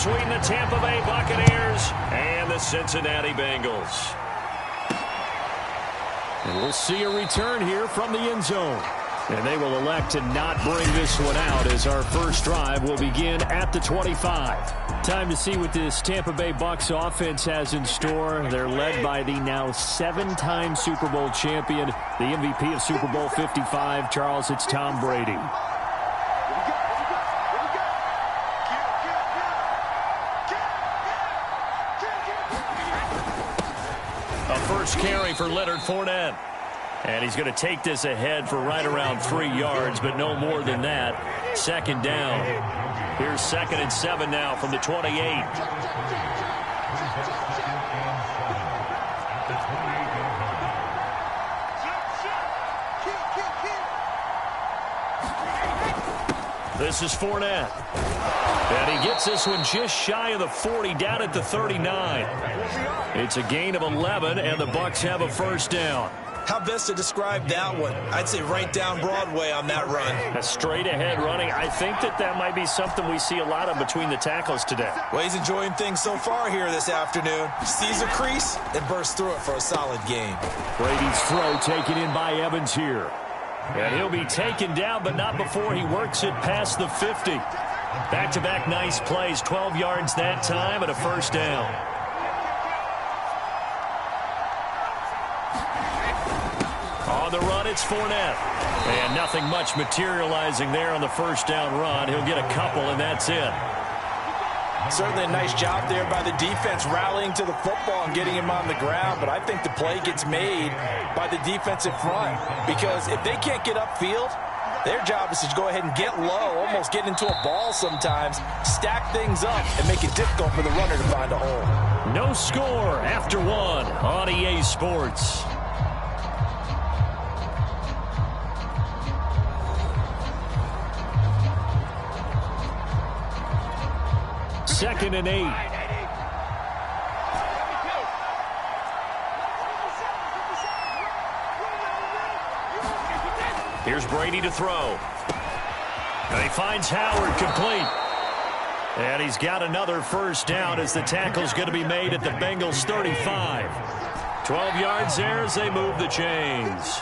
between the Tampa Bay Buccaneers and the Cincinnati Bengals. And we'll see a return here from the end zone. And they will elect to not bring this one out as our first drive will begin at the 25. Time to see what this Tampa Bay Bucs offense has in store. They're led by the now 7-time Super Bowl champion, the MVP of Super Bowl 55. Charles, it's Tom Brady. A first carry for Leonard Fournette. And he's going to take this ahead for right around 3 yards, but no more than that. Second down. Here's 2nd and 7 now from the 28. This is Fournette. And he gets this one just shy of the 40, down at the 39. It's a gain of 11, and the Bucs have a first down. How best to describe that one? I'd say right down Broadway on that run. A straight-ahead running. I think that might be something we see a lot of between the tackles today. Well, he's enjoying things so far here this afternoon. Sees a crease and bursts through it for a solid gain. Brady's throw taken in by Evans here. And he'll be taken down, but not before he works it past the 50. Back-to-back nice plays, 12 yards that time and a first down. On the run, it's Fournette. And nothing much materializing there on the first down run. He'll get a couple, and that's it. Certainly a nice job there by the defense rallying to the football and getting him on the ground, but I think the play gets made by the defensive front because if they can't get upfield, their job is to go ahead and get low, almost get into a ball sometimes, stack things up, and make it difficult for the runner to find a hole. No score after one on EA Sports. Second and 8. Here's Brady to throw. And he finds Howard complete. And he's got another first down as the tackle's going to be made at the Bengals 35. 12 yards there as they move the chains.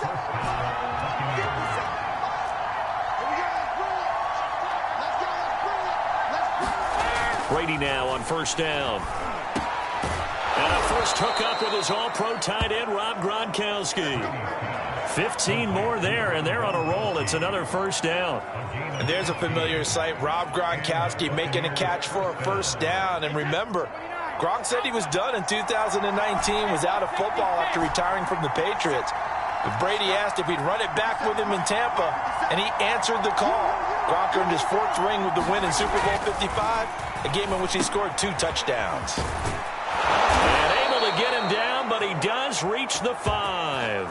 Brady now on first down. And a first hookup with his all-pro tight end, Rob Gronkowski. 15 more there, and they're on a roll. It's another first down. And there's a familiar sight. Rob Gronkowski making a catch for a first down. And remember, Gronk said he was done in 2019, was out of football after retiring from the Patriots. But Brady asked if he'd run it back with him in Tampa, and he answered the call. Gronk earned his 4th ring with the win in Super Bowl 55, a game in which he scored 2 touchdowns. And able to get him down, but he does reach the 5.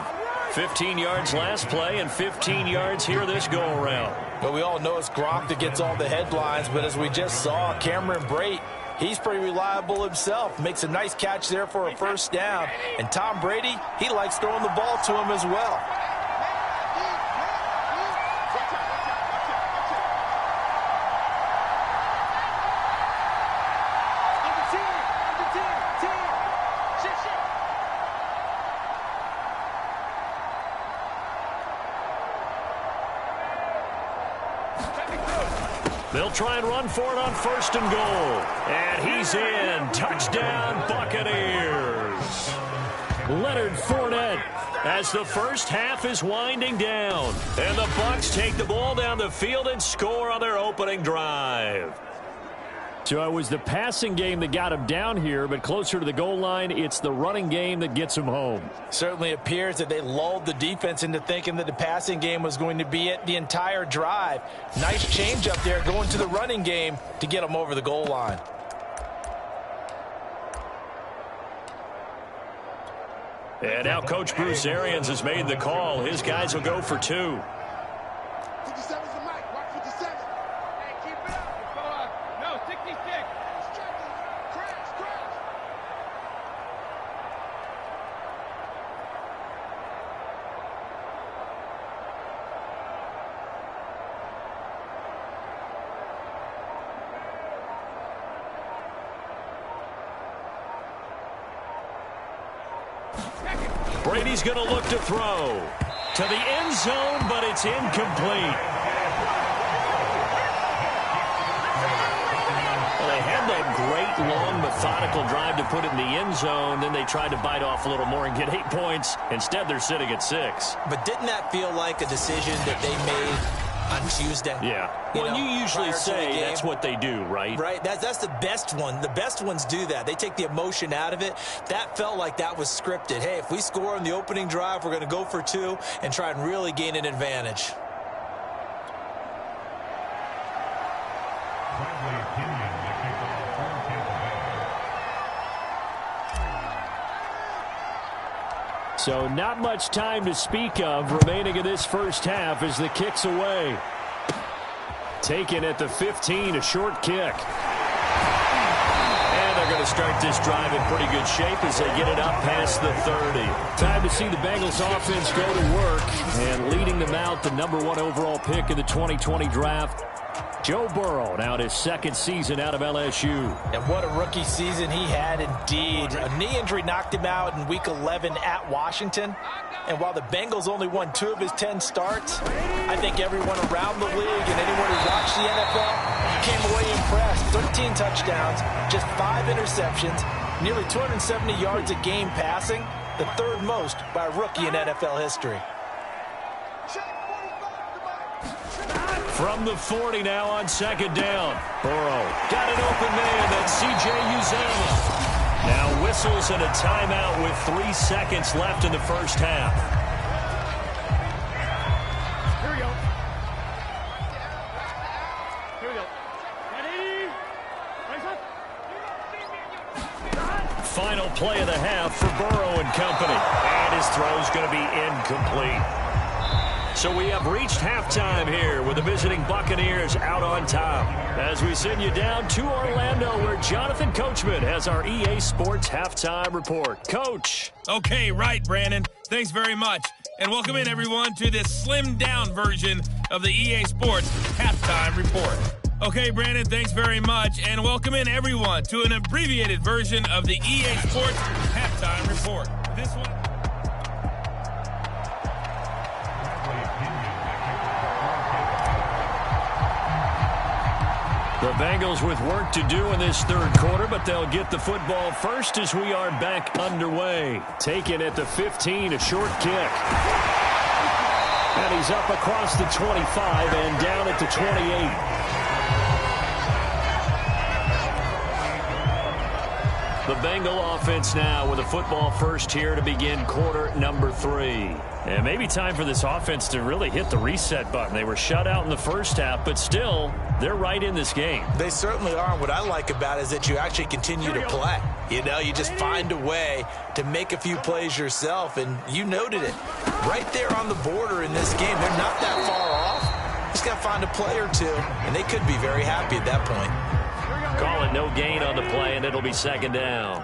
15 yards last play and 15 yards here this go-around. But we all know it's Gronk that gets all the headlines, but as we just saw, Cameron Brate, he's pretty reliable himself. Makes a nice catch there for a first down. And Tom Brady, he likes throwing the ball to him as well. They'll try and run for it on first and goal. And he's in. Touchdown, Buccaneers. Leonard Fournette as the first half is winding down. And the Bucs take the ball down the field and score on their opening drive. So it was the passing game that got him down here, but closer to the goal line, it's the running game that gets him home. Certainly appears that they lulled the defense into thinking that the passing game was going to be it the entire drive. Nice change up there going to the running game to get him over the goal line. And now Coach Bruce Arians has made the call. His guys will go for 2. Brady's going to look to throw to the end zone, but it's incomplete. Well, they had that great, long, methodical drive to put it in the end zone. Then they tried to bite off a little more and get 8 points. Instead, they're sitting at 6. But didn't that feel like a decision that they made on Tuesday? Yeah. Well, you usually say that's what they do, right? Right. That's the best one. The best ones do that. They take the emotion out of it. That felt like that was scripted. Hey, if we score on the opening drive, we're going to go for 2 and try and really gain an advantage. So not much time to speak of remaining in this first half as the kick's away. Taken at the 15, a short kick. And they're going to start this drive in pretty good shape as they get it up past the 30. Time to see the Bengals offense go to work. And leading them out, the #1 overall pick in the 2020 draft, Joe Burrow, now his second season out of LSU. And what a rookie season he had indeed. A knee injury knocked him out in Week 11 at Washington. And while the Bengals only won 2 of his 10 starts, I think everyone around the league and anyone who watched the NFL came away impressed. 13 touchdowns, just 5 interceptions, nearly 270 yards a game passing, the 3rd most by a rookie in NFL history. From the 40 now on 2nd down. Burrow got an open man. That's C.J. Uzomah. Now whistles and a timeout with 3 seconds left in the first half. Here we go. Here we go. Ready? Rise up. Final play of the half for Burrow and company. And his throw's going to be incomplete. So we have reached halftime here with the visiting Buccaneers out on top. As we send you down to Orlando, where Jonathan Coachman has our EA Sports halftime report. Coach. Okay, right, Brandon. Thanks very much. And welcome in, everyone, to this slimmed-down version of the EA Sports halftime report. Okay, Brandon, thanks very much. And welcome in, everyone, to an abbreviated version of the EA Sports halftime report. This one... The Bengals with work to do in this 3rd quarter, but they'll get the football first as we are back underway. Taken at the 15, a short kick. And he's up across the 25 and down at the 28. The Bengal offense now with a football first here to begin quarter number 3. And maybe time for this offense to really hit the reset button. They were shut out in the first half, but still, they're right in this game. They certainly are. What I like about it is that you actually continue to play. You know, you just find a way to make a few plays yourself, and you noted it. Right there on the border in this game, they're not that far off. Just got to find a play or 2, and they could be very happy at that point. Call it no gain on the play, and it'll be 2nd down.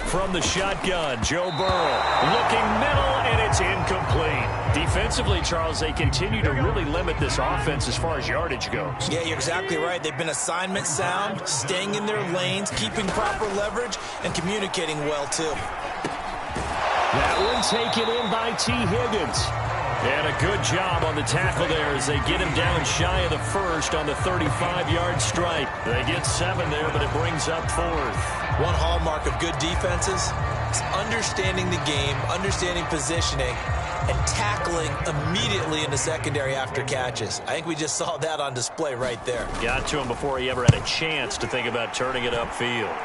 From the shotgun, Joe Burrow looking middle, and it's incomplete. Defensively, Charles, they continue to really limit this offense as far as yardage goes. Yeah, you're exactly right. They've been assignment sound, staying in their lanes, keeping proper leverage, and communicating well, too. That one taken in by T. Higgins. And a good job on the tackle there as they get him down shy of the first on the 35-yard strike. They get 7 there, but it brings up 4th. One hallmark of good defenses is understanding the game, understanding positioning, and tackling immediately in the secondary after catches. I think we just saw that on display right there. Got to him before he ever had a chance to think about turning it upfield.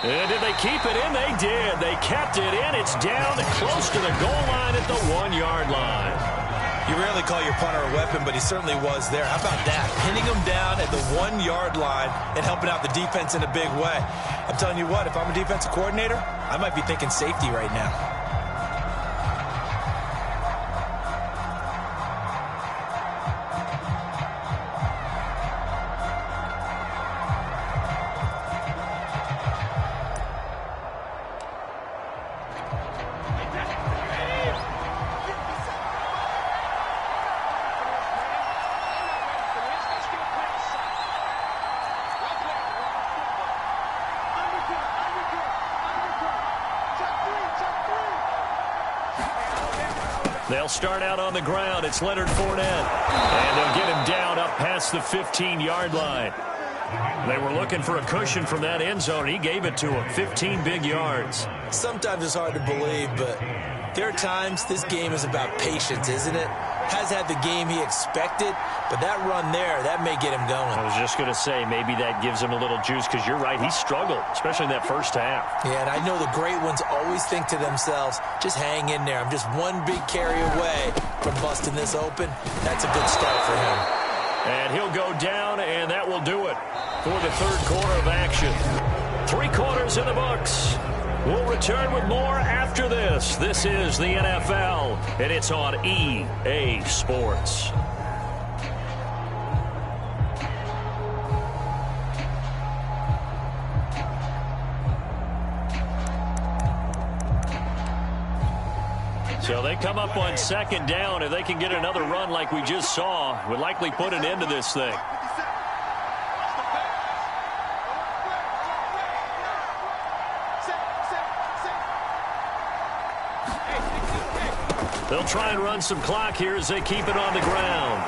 And did they keep it in? They did. They kept it in. It's down close to the goal line at the 1-yard line. You rarely call your punter a weapon, but he certainly was there. How about that? Pinning him down at the 1-yard line and helping out the defense in a big way. I'm telling you what, if I'm a defensive coordinator, I might be thinking safety right now. They'll start out on the ground. It's Leonard Fournette. And they'll get him down up past the 15-yard line. They were looking for a cushion from that end zone. He gave it to him. 15 big yards. Sometimes it's hard to believe, but there are times this game is about patience, isn't it? Has had the game he expected, but that run there, that may get him going. I was just going to say, maybe that gives him a little juice, because you're right, he struggled, especially in that first half. Yeah, and I know the great ones always think to themselves, just hang in there. I'm just one big carry away from busting this open. That's a good start for him. And he'll go down, and that will do it for the third quarter of action. 3 quarters in the books. We'll return with more after this. This is the NFL, and it's on EA Sports. So they come up on second down. If they can get another run like we just saw, would likely put an end to this thing. They'll try and run some clock here as they keep it on the ground.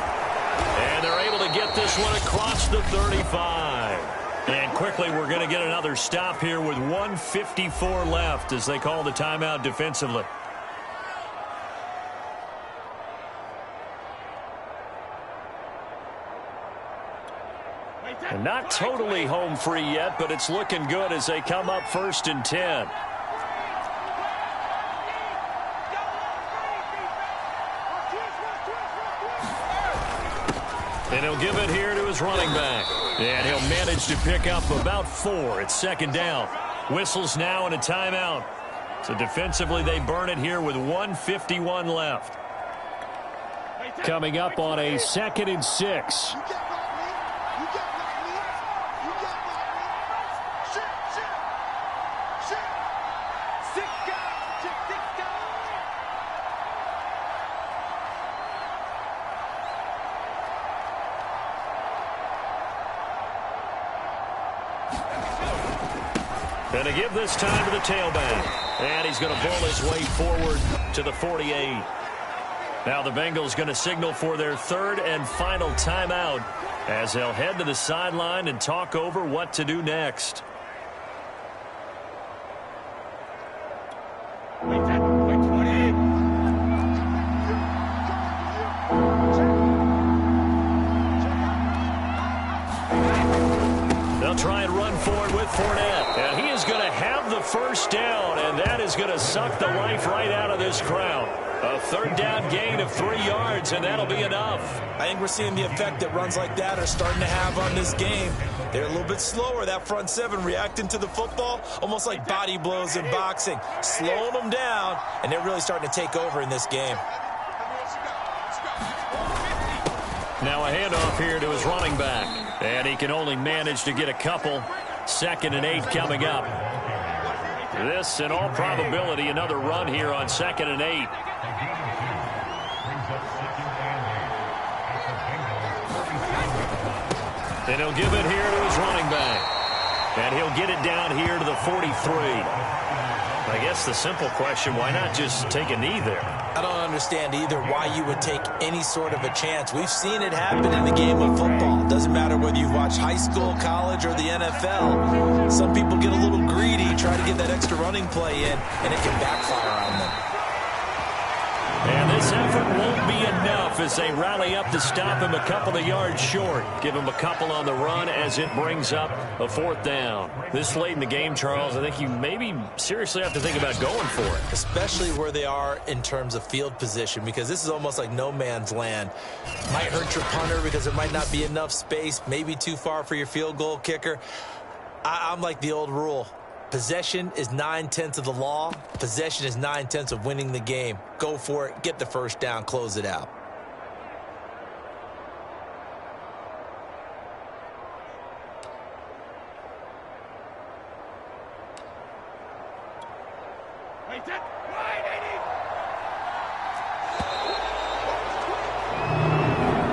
And they're able to get this one across the 35. And quickly we're going to get another stop here with 1:54 left as they call the timeout defensively. And not totally home free yet, but it's looking good as they come up 1st and 10. And he'll give it here to his running back. And he'll manage to pick up about 4. It's 2nd down. Whistles now and a timeout. So defensively they burn it here with 1:51 left. Coming up on a 2nd and 6. And to give this time to the tailback. And he's going to bull his way forward to the 48. Now the Bengals going to signal for their 3rd and final timeout as they'll head to the sideline and talk over what to do next. They'll try and run forward with Fournette. And he is going to have the 1st down, and that is going to suck the life right out of this crowd. A 3rd down gain of 3 yards, and that'll be enough. I think we're seeing the effect that runs like that are starting to have on this game. They're a little bit slower, that front 7, reacting to the football, almost like body blows in boxing, slowing them down, and they're really starting to take over in this game. Now a handoff here to his running back. And he can only manage to get a couple. 2nd and 8 coming up. This, in all probability, another run here on 2nd and 8. And he'll give it here to his running back. And he'll get it down here to the 43. I guess the simple question, why not just take a knee there? I don't understand either why you would take any sort of a chance. We've seen it happen in the game of football. Doesn't matter whether you've watched high school, college, or the NFL. Some people get a little greedy, try to get that extra running play in, and it can backfire on them. And this effort won't be enough as they rally up to stop him a couple of yards short. Give him a couple on the run as it brings up a 4th down. This late in the game, Charles, I think you maybe seriously have to think about going for it. Especially where they are in terms of field position, because this is almost like no man's land. Might hurt your punter because there might not be enough space, maybe too far for your field goal kicker. I'm like the old rule. Possession is 9/10 of the law. Possession is 9/10 of winning the game. Go for it. Get the 1st down. Close it out.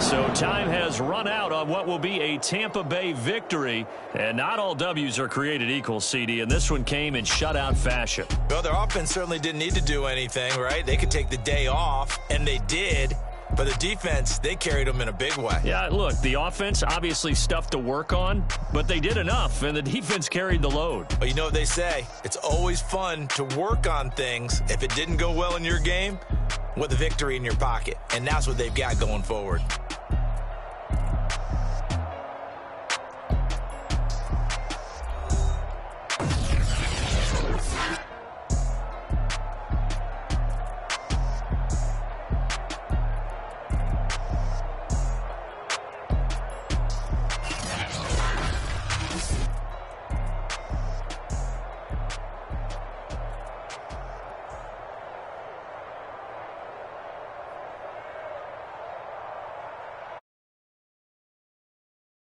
So time has run out on what will be a Tampa Bay victory. And not all W's are created equal, CD, and this one came in shutout fashion. Well, their offense certainly didn't need to do anything, right? They could take the day off, and they did. But the defense, they carried them in a big way. Yeah, look, the offense, obviously stuff to work on, but they did enough, and the defense carried the load. But you know what they say? It's always fun to work on things. If it didn't go well in your game, with a victory in your pocket. And that's what they've got going forward.